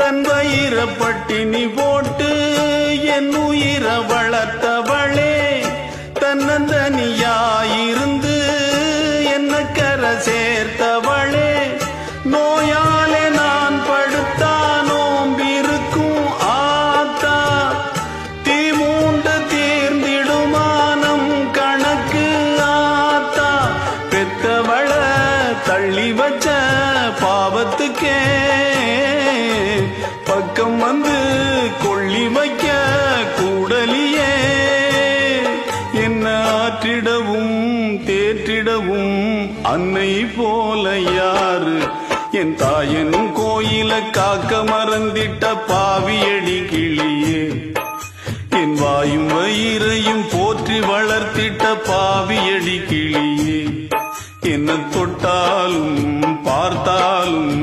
தன் வயிற பட்டினி போட்டு என் உயிர வளர்த்தவளே, தன்னந்தனியாயிருந்து என்ன கரை சேர்த்தவளே, நோயாலே நான் படுத்தா நோம்பிருக்கும் ஆத்தா, தீ மூண்டு தீர்ந்திடுமானம் கணக்கு ஆத்தா, பெத்தவள தள்ளி வச்ச பாவத்துக்கே பக்கம் வந்து கொள்ளி வைக்க கூடலியே, என்ன ஆற்றிடவும் தேற்றிடவும் அன்னை போல யாரு, என் தாயன் கோயில காக்க மறந்திட்ட பாவியடி கிளியே, என் வாயும் வயிறையும் போற்றி வளர்த்திட்ட பாவியடி கிளியே, என்ன தொட்டாலும் பார்த்தாலும்